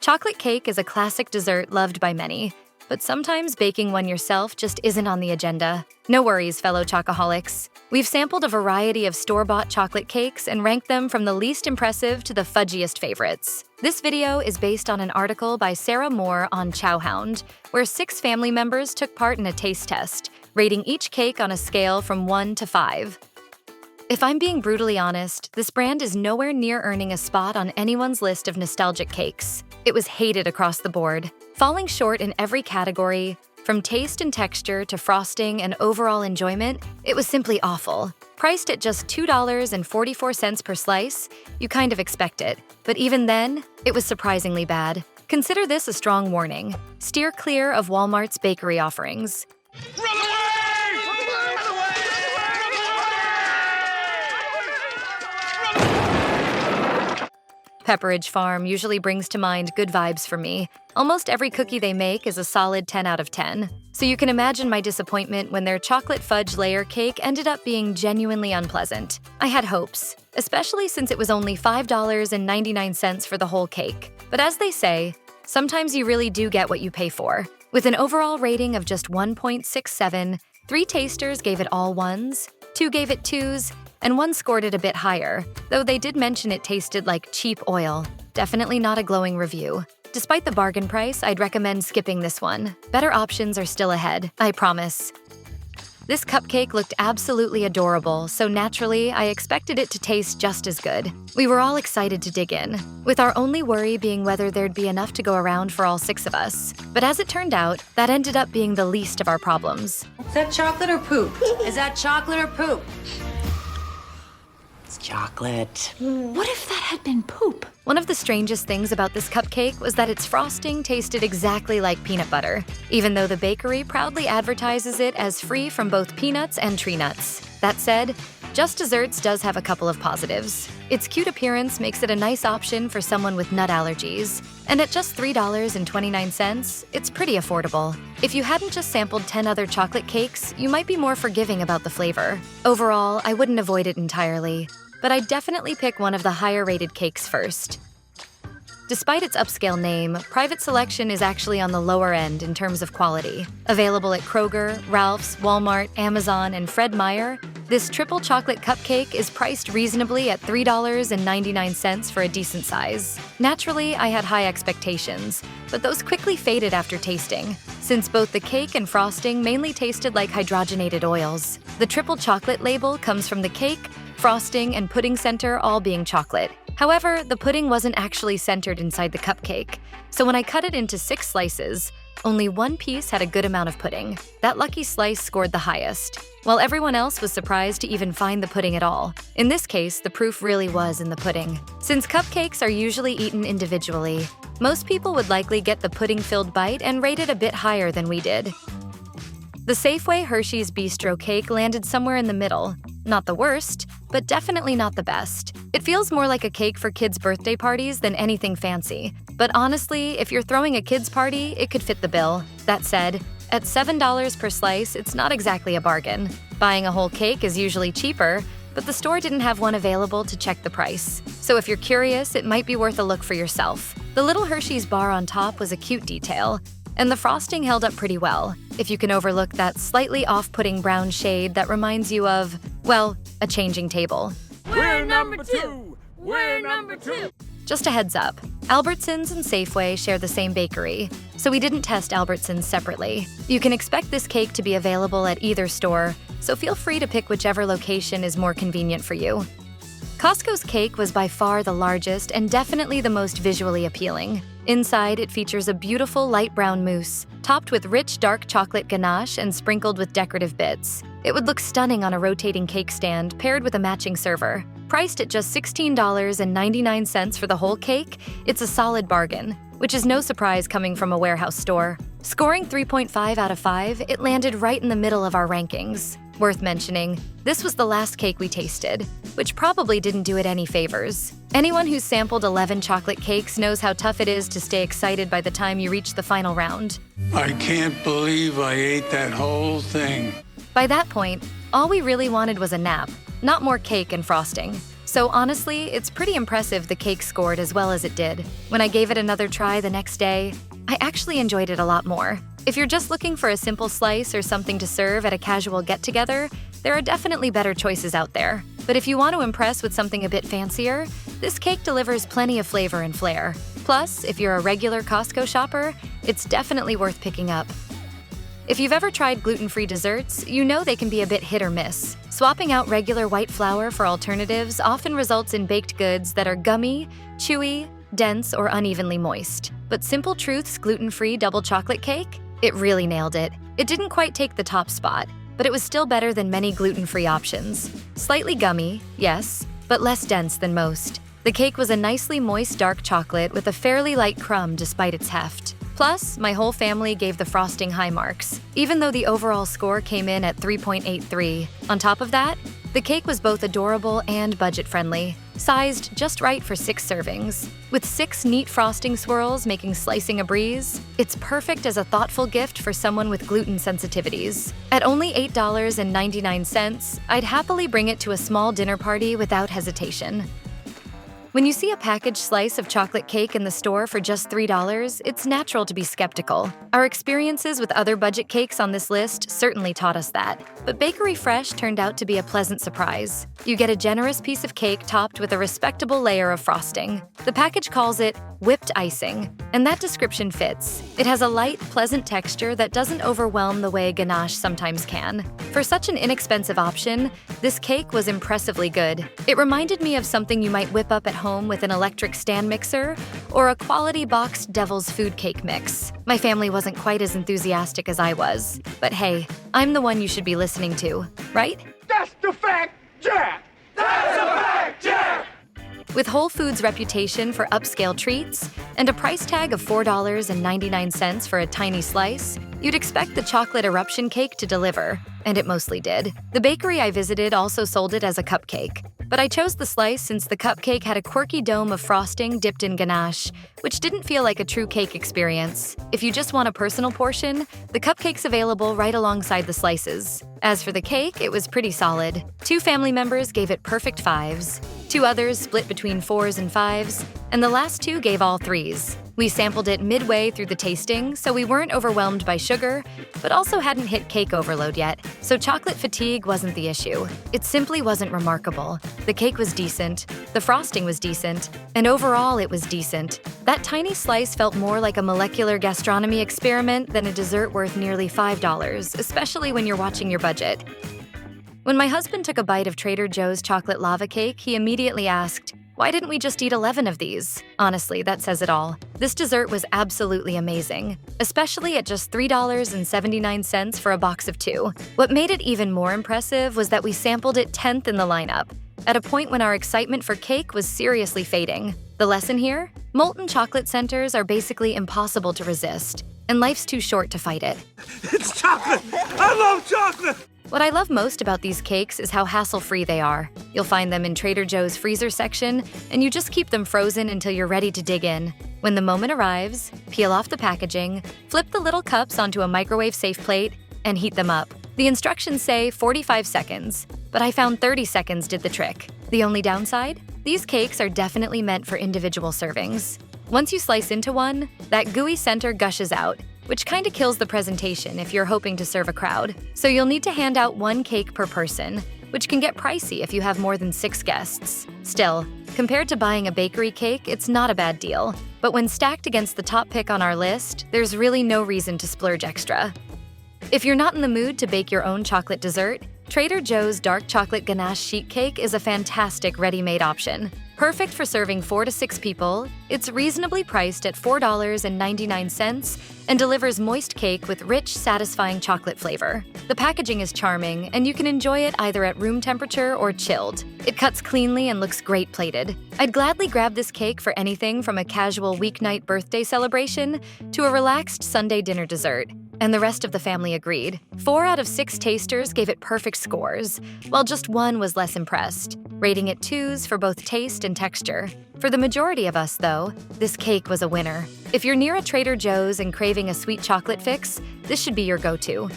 Chocolate cake is a classic dessert loved by many, but sometimes baking one yourself just isn't on the agenda. No worries, fellow chocoholics. We've sampled a variety of store-bought chocolate cakes and ranked them from the least impressive to the fudgiest favorites. This video is based on an article by Sarah Moore on Chowhound, where 6 family members took part in a taste test, rating each cake on a scale from 1 to 5. If I'm being brutally honest, this brand is nowhere near earning a spot on anyone's list of nostalgic cakes. It was hated across the board, falling short in every category. From taste and texture to frosting and overall enjoyment, it was simply awful. Priced at just $2.44 per slice, you kind of expect it. But even then, it was surprisingly bad. Consider this a strong warning. Steer clear of Walmart's bakery offerings. Pepperidge Farm usually brings to mind good vibes for me. Almost every cookie they make is a solid 10 out of 10. So you can imagine my disappointment when their chocolate fudge layer cake ended up being genuinely unpleasant. I had hopes, especially since it was only $5.99 for the whole cake. But as they say, sometimes you really do get what you pay for. With an overall rating of just 1.67, 3 tasters gave it all 1s, 2 gave it 2s, and 1 scored it a bit higher, though they did mention it tasted like cheap oil. Definitely not a glowing review. Despite the bargain price, I'd recommend skipping this one. Better options are still ahead, I promise. This cupcake looked absolutely adorable, so naturally, I expected it to taste just as good. We were all excited to dig in, with our only worry being whether there'd be enough to go around for all 6 of us. But as it turned out, that ended up being the least of our problems. Is that chocolate or poop? Is that chocolate or poop? It's chocolate. What if that had been poop? One of the strangest things about this cupcake was that its frosting tasted exactly like peanut butter, even though the bakery proudly advertises it as free from both peanuts and tree nuts. That said, Just Desserts does have a couple of positives. Its cute appearance makes it a nice option for someone with nut allergies, and at just $3.29, it's pretty affordable. If you hadn't just sampled 10 other chocolate cakes, you might be more forgiving about the flavor. Overall, I wouldn't avoid it entirely, but I'd definitely pick one of the higher-rated cakes first. Despite its upscale name, Private Selection is actually on the lower end in terms of quality. Available at Kroger, Ralph's, Walmart, Amazon, and Fred Meyer, this triple chocolate cupcake is priced reasonably at $3.99 for a decent size. Naturally, I had high expectations, but those quickly faded after tasting, since both the cake and frosting mainly tasted like hydrogenated oils. The triple chocolate label comes from the cake, frosting, and pudding center all being chocolate. However, the pudding wasn't actually centered inside the cupcake, so when I cut it into 6 slices, only 1 piece had a good amount of pudding. That lucky slice scored the highest, while everyone else was surprised to even find the pudding at all. In this case, the proof really was in the pudding. Since cupcakes are usually eaten individually, most people would likely get the pudding-filled bite and rate it a bit higher than we did. The Safeway Hershey's Bistro cake landed somewhere in the middle. Not the worst, but definitely not the best. It feels more like a cake for kids' birthday parties than anything fancy. But honestly, if you're throwing a kids' party, it could fit the bill. That said, at $7 per slice, it's not exactly a bargain. Buying a whole cake is usually cheaper, but the store didn't have one available to check the price. So if you're curious, it might be worth a look for yourself. The little Hershey's bar on top was a cute detail, and the frosting held up pretty well, if you can overlook that slightly off-putting brown shade that reminds you of, well, a changing table. We're number 2! We're number 2! Just a heads up, Albertsons and Safeway share the same bakery, so we didn't test Albertsons separately. You can expect this cake to be available at either store, so feel free to pick whichever location is more convenient for you. Costco's cake was by far the largest and definitely the most visually appealing. Inside, it features a beautiful light brown mousse, topped with rich dark chocolate ganache and sprinkled with decorative bits. It would look stunning on a rotating cake stand paired with a matching server. Priced at just $16.99 for the whole cake, it's a solid bargain, which is no surprise coming from a warehouse store. Scoring 3.5 out of 5, it landed right in the middle of our rankings. Worth mentioning, this was the last cake we tasted, which probably didn't do it any favors. Anyone who's sampled 11 chocolate cakes knows how tough it is to stay excited by the time you reach the final round. I can't believe I ate that whole thing. By that point, all we really wanted was a nap, not more cake and frosting. So honestly, it's pretty impressive the cake scored as well as it did. When I gave it another try the next day, I actually enjoyed it a lot more. If you're just looking for a simple slice or something to serve at a casual get-together, there are definitely better choices out there. But if you want to impress with something a bit fancier, this cake delivers plenty of flavor and flair. Plus, if you're a regular Costco shopper, it's definitely worth picking up. If you've ever tried gluten-free desserts, you know they can be a bit hit or miss. Swapping out regular white flour for alternatives often results in baked goods that are gummy, chewy, dense, or unevenly moist. But Simple Truth's gluten-free double chocolate cake? It really nailed it. It didn't quite take the top spot, but it was still better than many gluten-free options. Slightly gummy, yes, but less dense than most. The cake was a nicely moist dark chocolate with a fairly light crumb despite its heft. Plus, my whole family gave the frosting high marks, even though the overall score came in at 3.83. On top of that, the cake was both adorable and budget-friendly, sized just right for 6 servings. With 6 neat frosting swirls making slicing a breeze, it's perfect as a thoughtful gift for someone with gluten sensitivities. At only $8.99, I'd happily bring it to a small dinner party without hesitation. When you see a packaged slice of chocolate cake in the store for just $3, it's natural to be skeptical. Our experiences with other budget cakes on this list certainly taught us that. But Bakery Fresh turned out to be a pleasant surprise. You get a generous piece of cake topped with a respectable layer of frosting. The package calls it whipped icing, and that description fits. It has a light, pleasant texture that doesn't overwhelm the way Ganache sometimes can. For such an inexpensive option, this cake was impressively good. It reminded me of something you might whip up at home with an electric stand mixer or a quality boxed Devil's Food cake mix. My family wasn't quite as enthusiastic as I was, but hey, I'm the one you should be listening to, right? That's the fact, Jack! That's a fact, Jack! With Whole Foods' reputation for upscale treats and a price tag of $4.99 for a tiny slice, you'd expect the chocolate Eruption cake to deliver, and it mostly did. The bakery I visited also sold it as a cupcake, but I chose the slice since the cupcake had a quirky dome of frosting dipped in ganache, which didn't feel like a true cake experience. If you just want a personal portion, the cupcake's available right alongside the slices. As for the cake, it was pretty solid. 2 family members gave it perfect 5s. 2 others split between 4s and 5s, and the last 2 gave all 3s. We sampled it midway through the tasting, so we weren't overwhelmed by sugar, but also hadn't hit cake overload yet, so chocolate fatigue wasn't the issue. It simply wasn't remarkable. The cake was decent, the frosting was decent, and overall it was decent. That tiny slice felt more like a molecular gastronomy experiment than a dessert worth nearly $5, especially when you're watching your budget. When my husband took a bite of Trader Joe's chocolate lava cake, he immediately asked, "Why didn't we just eat 11 of these?" Honestly, that says it all. This dessert was absolutely amazing, especially at just $3.79 for a box of 2. What made it even more impressive was that we sampled it 10th in the lineup, at a point when our excitement for cake was seriously fading. The lesson here? Molten chocolate centers are basically impossible to resist, and life's too short to fight it. It's chocolate! I love chocolate! What I love most about these cakes is how hassle-free they are. You'll find them in Trader Joe's freezer section, and you just keep them frozen until you're ready to dig in. When the moment arrives, peel off the packaging, flip the little cups onto a microwave-safe plate, and heat them up. The instructions say 45 seconds, but I found 30 seconds did the trick. The only downside? These cakes are definitely meant for individual servings. Once you slice into one, that gooey center gushes out, which kinda kills the presentation if you're hoping to serve a crowd. So you'll need to hand out 1 cake per person, which can get pricey if you have more than 6 guests. Still, compared to buying a bakery cake, it's not a bad deal. But when stacked against the top pick on our list, there's really no reason to splurge extra. If you're not in the mood to bake your own chocolate dessert, Trader Joe's dark chocolate ganache sheet cake is a fantastic ready-made option. Perfect for serving 4 to 6 people, it's reasonably priced at $4.99 and delivers moist cake with rich, satisfying chocolate flavor. The packaging is charming, and you can enjoy it either at room temperature or chilled. It cuts cleanly and looks great plated. I'd gladly grab this cake for anything from a casual weeknight birthday celebration to a relaxed Sunday dinner dessert. And the rest of the family agreed. 4 out of 6 tasters gave it perfect scores, while just 1 was less impressed, rating it 2s for both taste and texture. For the majority of us, though, this cake was a winner. If you're near a Trader Joe's and craving a sweet chocolate fix, this should be your go-to.